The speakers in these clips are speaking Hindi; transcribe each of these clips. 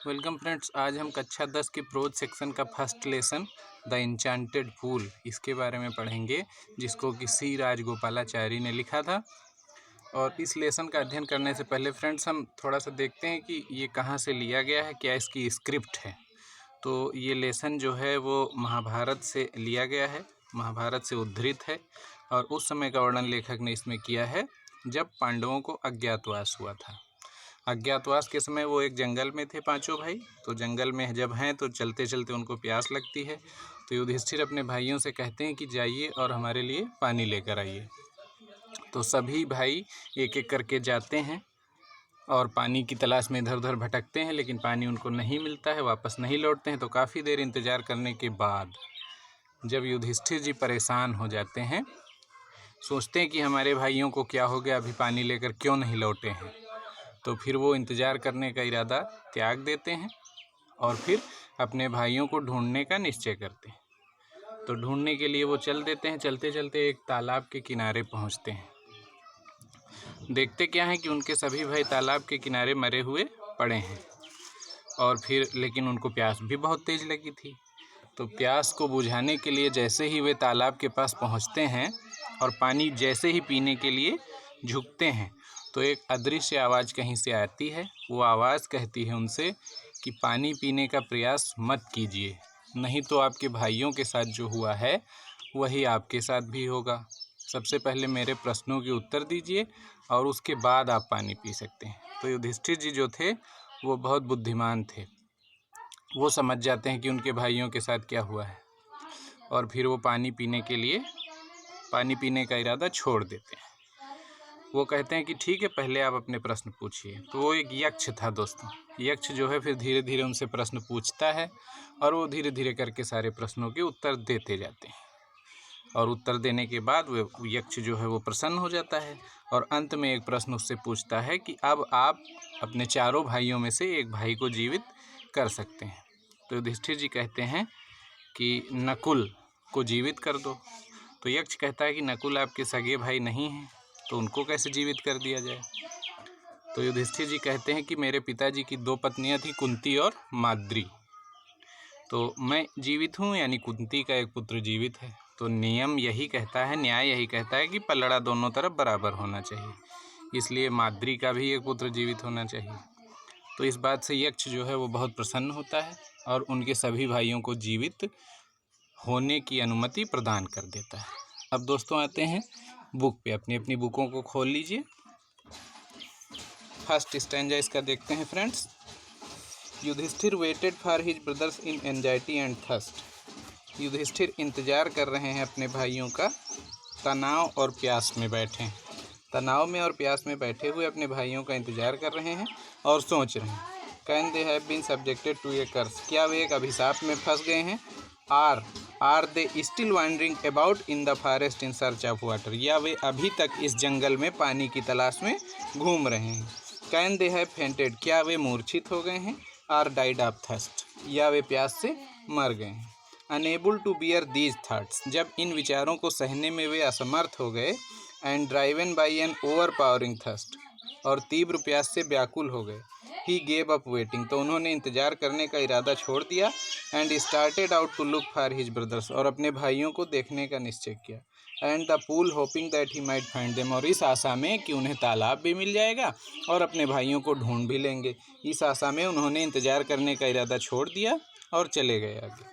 वेलकम फ्रेंड्स, आज हम कक्षा 10 के प्रोज सेक्शन का first lesson the enchanted pool इसके बारे में पढ़ेंगे, जिसको कि सी राजगोपालाचारी ने लिखा था। और इस लेसन का अध्ययन करने से पहले फ्रेंड्स हम थोड़ा सा देखते हैं कि ये कहाँ से लिया गया है, क्या इसकी स्क्रिप्ट है। तो ये लेसन जो है वो महाभारत से लिया गया है, महाभारत से उद्धृत है। और उस समय का वर्णन लेखक ने इसमें किया है जब पांडवों को अज्ञातवास हुआ था। अज्ञातवास के समय वो एक जंगल में थे पांचों भाई। तो जंगल में जब हैं तो चलते चलते उनको प्यास लगती है। तो युधिष्ठिर अपने भाइयों से कहते हैं कि जाइए और हमारे लिए पानी लेकर आइए। तो सभी भाई एक एक करके जाते हैं और पानी की तलाश में इधर उधर भटकते हैं, लेकिन पानी उनको नहीं मिलता है, वापस नहीं लौटते हैं। तो काफ़ी देर इंतज़ार करने के बाद जब युधिष्ठिर जी परेशान हो जाते हैं, सोचते हैं कि हमारे भाइयों को क्या हो गया, अभी पानी लेकर क्यों नहीं लौटे हैं। तो फिर वो इंतज़ार करने का इरादा त्याग देते हैं और फिर अपने भाइयों को ढूंढने का निश्चय करते हैं। तो ढूंढने के लिए वो चल देते हैं। चलते चलते एक तालाब के किनारे पहुंचते हैं। देखते क्या है कि उनके सभी भाई तालाब के किनारे मरे हुए पड़े हैं। और फिर लेकिन उनको प्यास भी बहुत तेज़ लगी थी। तो प्यास को बुझाने के लिए जैसे ही वे तालाब के पास पहुंचते हैं और पानी जैसे ही पीने के लिए झुकते हैं, तो एक अदृश्य आवाज़ कहीं से आती है। वो आवाज़ कहती है उनसे कि पानी पीने का प्रयास मत कीजिए, नहीं तो आपके भाइयों के साथ जो हुआ है वही आपके साथ भी होगा। सबसे पहले मेरे प्रश्नों के उत्तर दीजिए और उसके बाद आप पानी पी सकते हैं। तो युधिष्ठिर जी जो थे वो बहुत बुद्धिमान थे। वो समझ जाते हैं कि उनके भाइयों के साथ क्या हुआ है और फिर वो पानी पीने का इरादा छोड़ देते हैं। वो कहते हैं कि ठीक है, पहले आप अपने प्रश्न पूछिए। तो वो एक यक्ष था दोस्तों। यक्ष जो है फिर धीरे धीरे उनसे प्रश्न पूछता है और वो धीरे धीरे करके सारे प्रश्नों के उत्तर देते जाते हैं। और उत्तर देने के बाद वो यक्ष जो है वो प्रसन्न हो जाता है और अंत में एक प्रश्न उससे पूछता है कि अब आप अपने चारों भाइयों में से एक भाई को जीवित कर सकते हैं। तो युधिष्ठिर जी कहते हैं कि नकुल को जीवित कर दो। तो यक्ष कहता है कि नकुल आपके सगे भाई नहीं हैं, तो उनको कैसे जीवित कर दिया जाए। तो युधिष्ठिर जी कहते हैं कि मेरे पिताजी की 2 पत्नियां थी, कुंती और माद्री। तो मैं जीवित हूँ, यानी कुंती का एक पुत्र जीवित है। तो नियम यही कहता है, न्याय यही कहता है कि पलड़ा दोनों तरफ बराबर होना चाहिए, इसलिए माद्री का भी एक पुत्र जीवित होना चाहिए। तो इस बात से यक्ष जो है वो बहुत प्रसन्न होता है और उनके सभी भाइयों को जीवित होने की अनुमति प्रदान कर देता है। अब दोस्तों आते हैं बुक पे। अपनी अपनी बुकों को खोल लीजिए। फर्स्ट स्टैंजा इसका देखते हैं friends. Yudhishthira waited for his brothers in anxiety and thirst. Yudhishthira इंतजार कर रहे हैं अपने भाइयों का, तनाव और प्यास में बैठे हैं। तनाव में और प्यास में बैठे हुए अपने भाइयों का इंतजार कर रहे हैं और सोच रहे हैं। Can they have been subjected to a curse. क्या वे एक अभिशाप में फंस गए हैं। Are they still wandering about in the forest in search of water. या वे अभी तक इस जंगल में पानी की तलाश में घूम रहे हैं। Can they have fainted. क्या वे मूर्छित हो गए हैं। Are died of thirst. या वे प्यास से मर गए हैं। Unable to bear these thoughts. जब इन विचारों को सहने में वे असमर्थ हो गए। And driven by an overpowering thirst. और तीव्र प्यास से व्याकुल हो गए। He gave up waiting. तो उन्होंने इंतजार करने का इरादा छोड़ दिया। And started out to look for his brothers. और अपने भाइयों को देखने का निश्चय किया। And the pool hoping that he might find them. और इस आशा में कि उन्हें तालाब भी मिल जाएगा और अपने भाइयों को ढूंढ भी लेंगे। इस आशा में उन्होंने इंतजार करने का इरादा छोड़ दिया और चले गए आगे।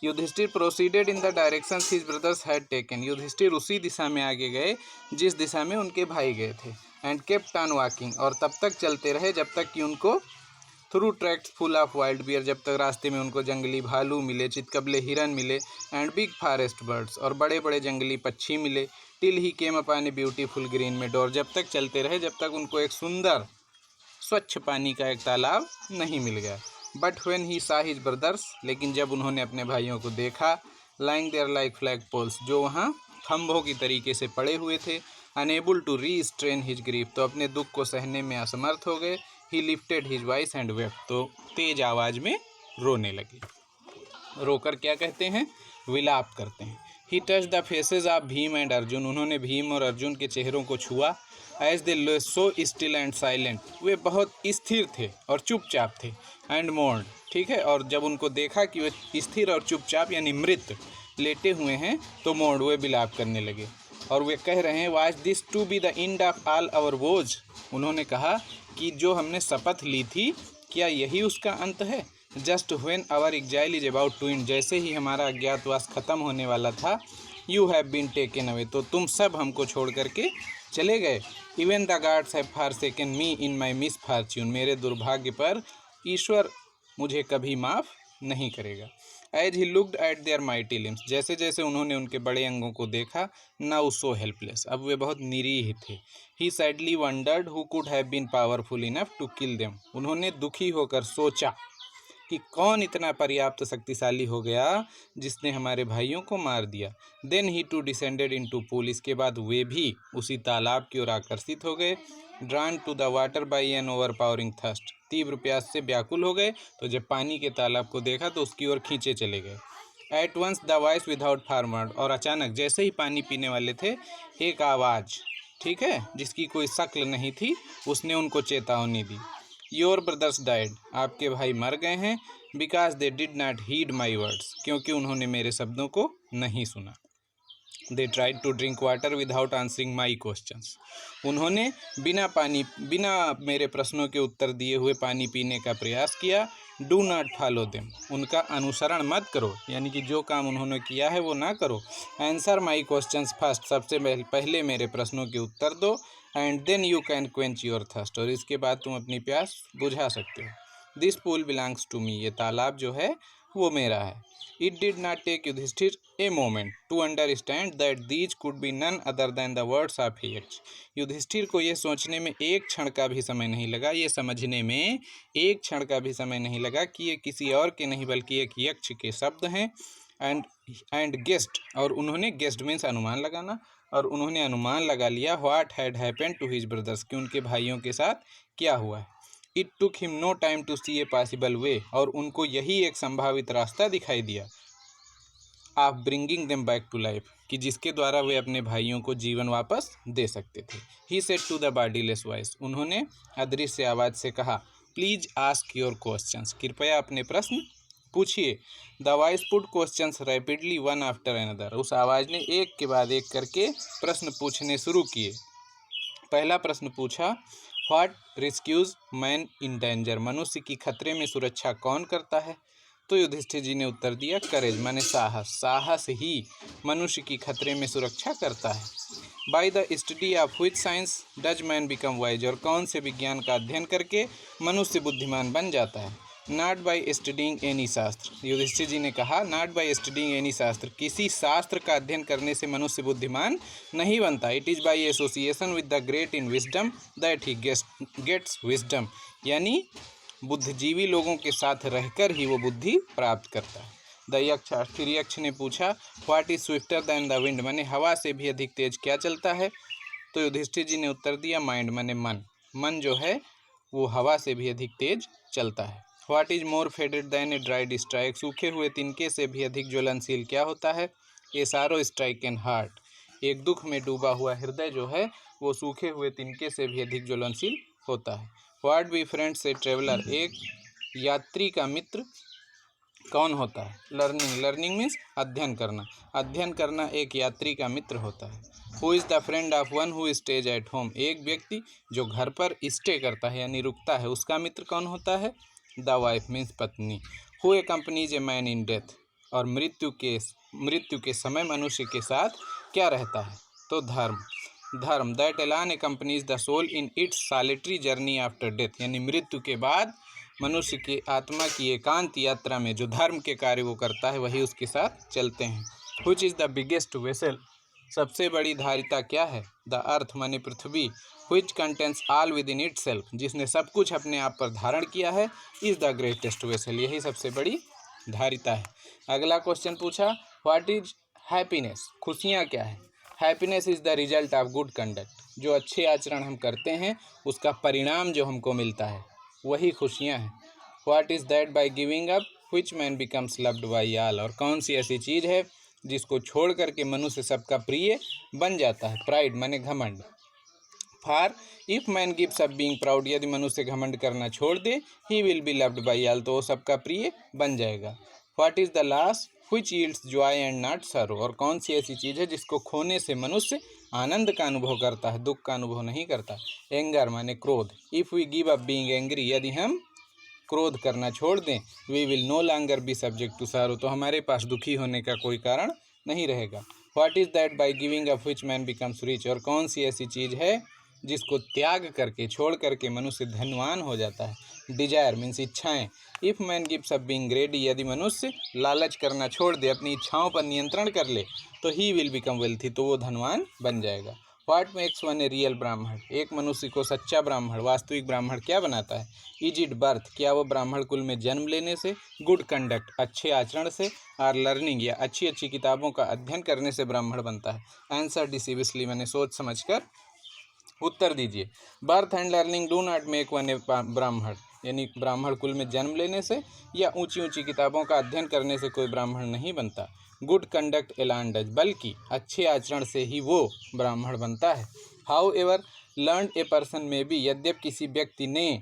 Yudhishthira proceeded in the direction his brothers had taken. Yudhishthira उसी दिशा में आगे गए जिस दिशा में उनके भाई गए थे। And kept on walking. और तब तक चलते रहे जब तक कि उनको through tracks full of wild bear. जब तक रास्ते में उनको जंगली भालू मिले, चितकबले हिरन मिले, एंड बिग फॉरेस्ट बर्ड्स। और बड़े बड़े जंगली पक्षी मिले। Till he came upon a beautiful green meadow. और जब तक चलते रहे जब तक उनको एक सुंदर स्वच्छ पानी का एक तालाब नहीं मिल गया। बट व्हेन ही सा हिज ब्रदर्स। लेकिन जब उन्होंने अपने भाइयों को देखा, lying there like flagpoles, जो वहाँ खम्भों की तरीके से पड़े हुए थे। Unable to restrain his grief. तो अपने दुख को सहने में असमर्थ हो गए। He lifted his voice and wept. तो तेज आवाज़ में रोने लगे। रोकर क्या कहते हैं, विलाप करते हैं। He touch the faces of Bhim and Arjun, उन्होंने भीम और अर्जुन के चेहरों को छुआ। As they so still and silent, वे बहुत स्थिर थे और चुपचाप थे। एंड मोर्न, ठीक है, और जब उनको देखा कि वे स्थिर और चुपचाप यानी मृत लेटे हुए हैं तो मोर्न, वे बिलाप करने लगे और वे कह रहे हैं was this to be the end of all our woes, उन्होंने कहा कि जो हमने शपथ ली थी क्या यही उसका अंत है। Just when our exile is about to end, जैसे ही हमारा अज्ञातवास खत्म होने वाला था, you have been taken away, तो तुम सब हमको छोड़ करके चले गए। Even the gods have forsaken me in my misfortune, मेरे दुर्भाग्य पर ईश्वर मुझे कभी माफ़ नहीं करेगा। As he looked at their mighty limbs, जैसे जैसे उन्होंने उनके बड़े अंगों को देखा, नाउ सो हेल्पलेस, अब वे बहुत निरीह थे। He sadly wondered who could have been powerful enough to kill them, उन्होंने दुखी होकर सोचा कि कौन इतना पर्याप्त शक्तिशाली हो गया जिसने हमारे भाइयों को मार दिया। Then he too descended into pool, इसके बाद वे भी उसी तालाब की ओर आकर्षित हो गए। Drawn to the water by an overpowering thirst, तीव्र प्यास से व्याकुल हो गए, तो जब पानी के तालाब को देखा तो उसकी ओर खींचे चले गए। At once the voice without farmer, और अचानक जैसे ही पानी पीने वाले थे, एक आवाज़, ठीक है, जिसकी कोई शक्ल नहीं थी, उसने उनको चेतावनी दी। योर ब्रदर्स डाइड, आपके भाई मर गए हैं। Because they did not heed my words, क्योंकि उन्होंने मेरे शब्दों को नहीं सुना। They tried to drink water without answering my questions, उन्होंने बिना मेरे प्रश्नों के उत्तर दिए हुए पानी पीने का प्रयास किया। डू नॉट फॉलो देम, उनका अनुसरण मत करो, यानी कि जो काम उन्होंने किया है वो ना करो। आंसर माई क्वेश्चंस फर्स्ट, सबसे पहले मेरे प्रश्नों के उत्तर दो। And then you can quench your thirst, और इसके बाद तुम अपनी प्यास बुझा सकते हो। This pool belongs to me, ये तालाब जो है वो मेरा है। It did not take Yudhishthira a moment to understand that these could be none other than the words of Yaksha, Yudhishthira को ये सोचने में एक क्षण का भी समय नहीं लगा, ये समझने में एक क्षण का भी समय नहीं लगा कि ये किसी और के नहीं बल्कि एक यक्ष के शब्द हैं। एंड गेस्ट, और उन्होंने, गेस्ट मीन्स अनुमान लगाना, और उन्होंने अनुमान लगा लिया what had happened to his brothers, कि उनके भाइयों के साथ क्या हुआ है। It took him no time to see a possible way, और उनको यही एक संभावित रास्ता दिखाई दिया of bringing them back to life, कि जिसके द्वारा वे अपने भाइयों को जीवन वापस दे सकते थे। He said to the bodiless voice, उन्होंने अदृश्य आवाज़ से कहा प्लीज आस्क योर क्वेश्चंस, कृपया अपने प्रश्न पूछिए। The voice put questions rapidly one after another, उस आवाज़ ने एक के बाद एक करके प्रश्न पूछने शुरू किए। पहला प्रश्न पूछा व्हाट रिस्क्यूज मैन इन डेंजर, मनुष्य की खतरे में सुरक्षा कौन करता है। तो युधिष्ठिर जी ने उत्तर दिया करेज, माने साहस, साहस ही मनुष्य की खतरे में सुरक्षा करता है। By the study of which science does man become wise, और कौन से विज्ञान का अध्ययन करके मनुष्य बुद्धिमान बन जाता है। नॉट बाय स्टडिंग एनी शास्त्र, युधिष्ठिर जी ने कहा नॉट बाय स्टडिंग एनी शास्त्र, किसी शास्त्र का अध्ययन करने से मनुष्य बुद्धिमान नहीं बनता। It is by association with the great in wisdom that he gets wisdom, यानी बुद्धिजीवी लोगों के साथ रहकर ही वो बुद्धि प्राप्त करता है। द यक्ष, फिर यक्ष ने पूछा what is swifter than the wind, माने हवा से भी अधिक तेज क्या चलता है। तो युधिष्ठिर जी ने उत्तर दिया माइंड, माने मन, मन जो है वो हवा से भी अधिक तेज चलता है। What is more faded than a dried strike, सूखे हुए तिनके से भी अधिक ज्वलनशील क्या होता है। ए सारो स्ट्राइक एन हार्ट, एक दुख में डूबा हुआ हृदय जो है वो सूखे हुए तिनके से भी अधिक ज्वलनशील होता है। What be friends a traveller, एक यात्री का मित्र कौन होता है। लर्निंग, लर्निंग मीन्स अध्ययन करना, अध्ययन करना एक यात्री का मित्र होता है। Who is the friend of one who stays at home, एक व्यक्ति जो घर पर स्टे करता है यानी रुकता है, उसका मित्र कौन होता है। द वाइफ मीन्स पत्नी। Who accompanies a man in death, और मृत्यु के समय मनुष्य के साथ क्या रहता है। तो धर्म, dharma that alone accompanies the soul in its solitary journey after death, यानी मृत्यु के बाद मनुष्य की आत्मा की एकांत यात्रा में जो धर्म के कार्य वो करता है वही उसके साथ चलते हैं। Which is the biggest vessel, सबसे बड़ी धारिता क्या है। द अर्थ माने पृथ्वी। Which contains all within itself, जिसने सब कुछ अपने आप पर धारण किया है। इज़ द ग्रेटेस्ट वेसल, यही सबसे बड़ी धारिता है। अगला क्वेश्चन पूछा व्हाट इज हैप्पीनेस, खुशियाँ क्या है। Happiness is the result of good conduct, जो अच्छे आचरण हम करते हैं उसका परिणाम जो हमको मिलता है वही खुशियाँ हैं। What is that by giving up which man becomes loved by all, और कौन सी ऐसी चीज़ है जिसको छोड़ करके मनुष्य सबका प्रिय बन जाता है। प्राइड माने घमंड। For if man gives up being proud, यदि मनुष्य घमंड करना छोड़ दे, he will be loved by all, तो वो सबका प्रिय बन जाएगा। What is the loss which yields joy and not sorrow, और कौन सी ऐसी चीज़ है जिसको खोने से मनुष्य आनंद का अनुभव करता है, दुख का अनुभव नहीं करता। एंगर माने क्रोध। If we give up being angry, यदि हम क्रोध करना छोड़ दें, we will no longer be subject to sorrow, तो हमारे पास दुखी होने का कोई कारण नहीं रहेगा। What is that by giving up which man becomes rich, और कौन सी ऐसी चीज़ है जिसको त्याग करके छोड़ करके मनुष्य धनवान हो जाता है। डिजायर मीन्स इच्छाएं। If man gives up being ग्रेडी, यदि मनुष्य लालच करना छोड़ दे, अपनी इच्छाओं पर नियंत्रण कर ले, तो ही विल बिकम वेल्थी, तो वो धनवान बन जाएगा। What makes one a real ब्राह्मण, एक मनुष्य को सच्चा ब्राह्मण, वास्तविक ब्राह्मण क्या बनाता है। इज इट बर्थ, क्या वो ब्राह्मण कुल में जन्म लेने से, गुड कंडक्ट अच्छे आचरण से, आर लर्निंग या अच्छी अच्छी किताबों का अध्ययन करने से ब्राह्मण बनता है। आंसर डिसीवियसली मैंने सोच समझकर उत्तर दीजिए। Birth and learning do not make one a Brahmin, यानी ब्राह्मण कुल में जन्म लेने से या ऊंची ऊंची किताबों का अध्ययन करने से कोई ब्राह्मण नहीं बनता। गुड कंडक्ट एलान डज, बल्कि अच्छे आचरण से ही वो ब्राह्मण बनता है। How ever learn a person में बी, यद्यप किसी व्यक्ति ने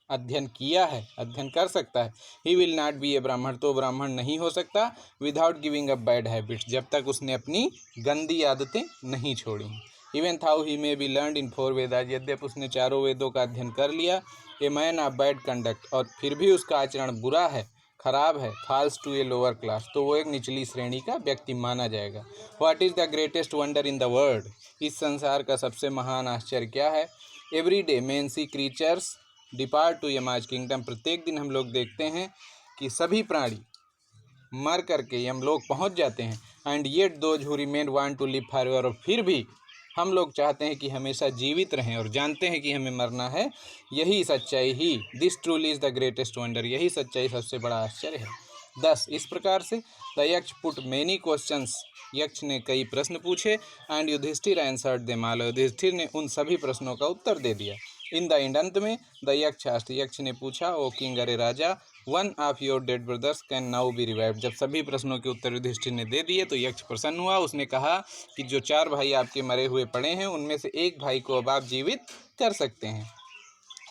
अध्ययन किया है, अध्ययन कर सकता है, he will not be a Brahmin, तो ब्राह्मण नहीं हो सकता। Without giving up bad habits, जब तक उसने अपनी गंदी आदतें नहीं छोड़ी। Even though he may be learn in 4 Vedas, यद्यप उसने 4 वेदों का अध्ययन कर लिया। A man of bad conduct, और फिर भी उसका आचरण बुरा है, खराब है, falls to a lower class, तो वो एक निचली श्रेणी का व्यक्ति माना जाएगा। What is the greatest wonder in the world, इस संसार का सबसे महान आश्चर्य क्या है। Every day men see creatures depart to Yama's kingdom, प्रत्येक दिन हम लोग देखते हैं कि सभी प्राणी मर करके यमलोक पहुंच जाते हैं। And yet those who remain want to live forever, और फिर भी हम लोग चाहते हैं कि हमेशा जीवित रहें और जानते हैं कि हमें मरना है। यही सच्चाई ही, this truly is the greatest wonder, यही सच्चाई सबसे बड़ा आश्चर्य है। 10 इस प्रकार से द यक्ष पुट मेनी क्वेश्चंस, यक्ष ने कई प्रश्न पूछे। And Yudhishthira answered them all, Yudhishthira ने उन सभी प्रश्नों का उत्तर दे दिया। इन द एंड, अंत में द यक्ष आस्क्ड, यक्ष ने पूछा, ओ किंग, अरे राजा, one of your dead brothers can now be revived, जब सभी प्रश्नों के उत्तर युधिष्ठिर ने दे दिए तो यक्ष प्रसन्न हुआ। उसने कहा कि जो 4 भाई आपके मरे हुए पड़े हैं उनमें से एक भाई को अब आप जीवित कर सकते हैं।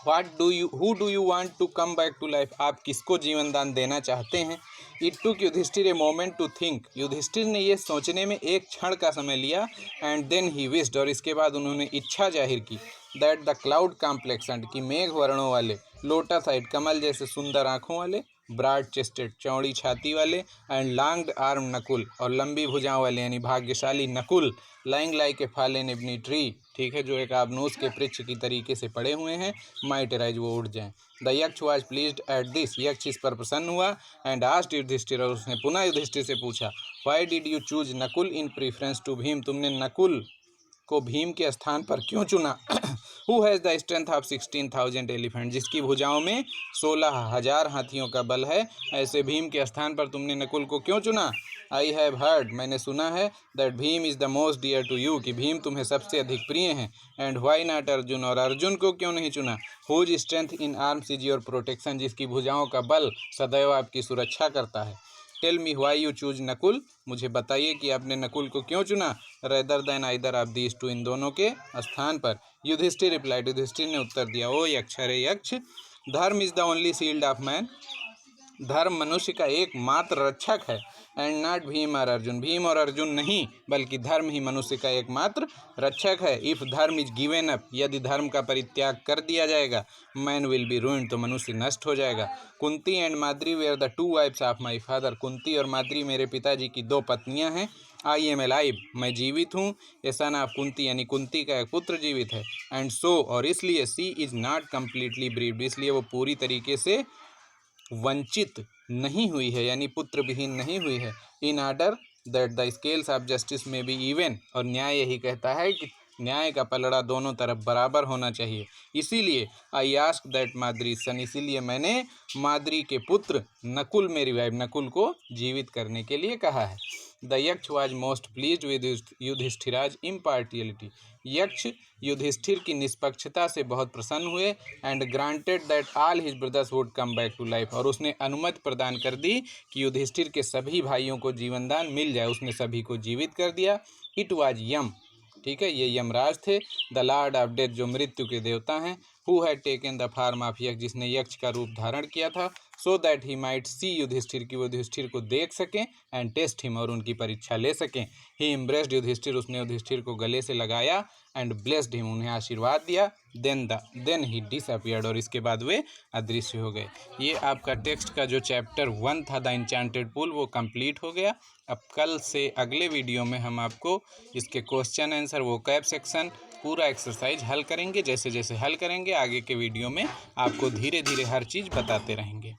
Who do you want to come back to life, आप किसको जीवन दान देना चाहते हैं। It took Yudhishthira a moment to think, Yudhishthira ने ये सोचने में एक क्षण का समय लिया। एंड देन ही विस्ड, और इसके बाद उन्होंने इच्छा जाहिर की। दैट द क्लाउड कॉम्प्लेक्सेंट, की मेघ वर्णों वाले, लोटस आइड, कमल जैसे सुंदर आँखों वाले, ब्रॉड चेस्टेड, चौड़ी छाती वाले, एंड लॉन्ग्ड आर्म नकुल, और लंबी भुजाओं वाले यानी भाग्यशाली Nakul, lying like a fallen ebony tree, ठीक है, जो एक आबनूस के वृक्ष की तरीके से पड़े हुए हैं, माइट राइज, वो उड़ जाएं। द यक्ष वाज प्लीज्ड एट दिस, यक्ष इस पर प्रसन्न हुआ। एंड आस्क्ड युधिष्ठिर, और उसने पुनः युधिष्ठिर से पूछा, why did you choose Nakul in preference to Bhim, तुमने नकुल को भीम के स्थान पर क्यों चुना। Who has the strength of 16,000 elephant, जिसकी भुजाओं में 16,000 हाथियों का बल है, ऐसे भीम के स्थान पर तुमने नकुल को क्यों चुना। आई हैव हर्ड, मैंने सुना है, that Bhim is the most dear to you, कि भीम तुम्हें सबसे अधिक प्रिय हैं। एंड व्हाई नॉट अर्जुन, और अर्जुन को क्यों नहीं चुना। Whose strength in arms is your protection, जिसकी भुजाओं का बल सदैव आपकी सुरक्षा करता है। Tell me why you choose Nakul, मुझे बताइए कि आपने नकुल को क्यों चुना। Rather than either of these two, इन दोनों के स्थान पर। युधिष्ठिर रिप्लाइड, युधिष्ठिर ने उत्तर दिया, ओ यक्ष, अरे यक्ष, धर्म is the only shield of man, धर्म मनुष्य का एकमात्र रक्षक है। एंड नॉट भीम और अर्जुन, भीम और अर्जुन नहीं, बल्कि धर्म ही मनुष्य का एकमात्र रक्षक है। इफ़ धर्म इज गिवन अप, यदि धर्म का परित्याग कर दिया जाएगा, मैन विल बी रूइंड, तो मनुष्य नष्ट हो जाएगा। Kunti and Madri were the 2 wives of my father, Kunti और माद्री मेरे पिताजी की 2 पत्नियां हैं। आई एम एलाइव, मैं जीवित हूँ। ए सन ऑफ कुंती, यानी कुंती का एक पुत्र जीवित है। एंड सो, और इसलिए, सी इज नॉट कम्प्लीटली ब्रीव्ड, इसलिए वो पूरी तरीके से वंचित नहीं हुई है, यानी पुत्र विहीन नहीं हुई है। In order that the scales of justice में बी इवन, और न्याय यही कहता है कि न्याय का पलड़ा दोनों तरफ बराबर होना चाहिए। इसीलिए आई आस्क दैट माद्री सन, इसीलिए मैंने माद्री के पुत्र नकुल में रिवाइव, नकुल को जीवित करने के लिए कहा है। The Yaksha was most pleased with Yudhishthira's impartiality. Yaksha Yudhishthira की निष्पक्षता से बहुत प्रसन्न हुए। And granted that all his brothers would come back to life, और उसने अनुमति प्रदान कर दी कि युधिष्ठिर के सभी भाइयों को जीवनदान मिल जाए। उसने सभी को जीवित कर दिया। इट वॉज यम, ठीक है, ये यमराज थे। द लॉर्ड ऑफ डेथ, जो मृत्यु के देवता हैं। Who had taken the form of Yaksha, जिसने यक्ष का रूप धारण किया था। So that he might see Yudhishthira, की वो युधिष्ठिर को देख सकें। एंड टेस्ट हिम, और उनकी परीक्षा ले सकें। ही एम्ब्रेस्ड युधिष्ठिर, उसने युधिष्ठिर को गले से लगाया। एंड ब्लेस्ड हिम, उन्हें आशीर्वाद दिया। देन ही डिसअपियर्ड, और इसके बाद वे अदृश्य हो गए। ये आपका टेक्स्ट का जो चैप्टर 1 था द एन्चेंटेड पूल, वो कंप्लीट हो गया। अब कल से अगले वीडियो में हम आपको इसके क्वेश्चन आंसर, वोकैब सेक्शन, पूरा एक्सरसाइज हल करेंगे। जैसे जैसे हल करेंगे आगे के वीडियो में आपको धीरे धीरे हर चीज़ बताते रहेंगे।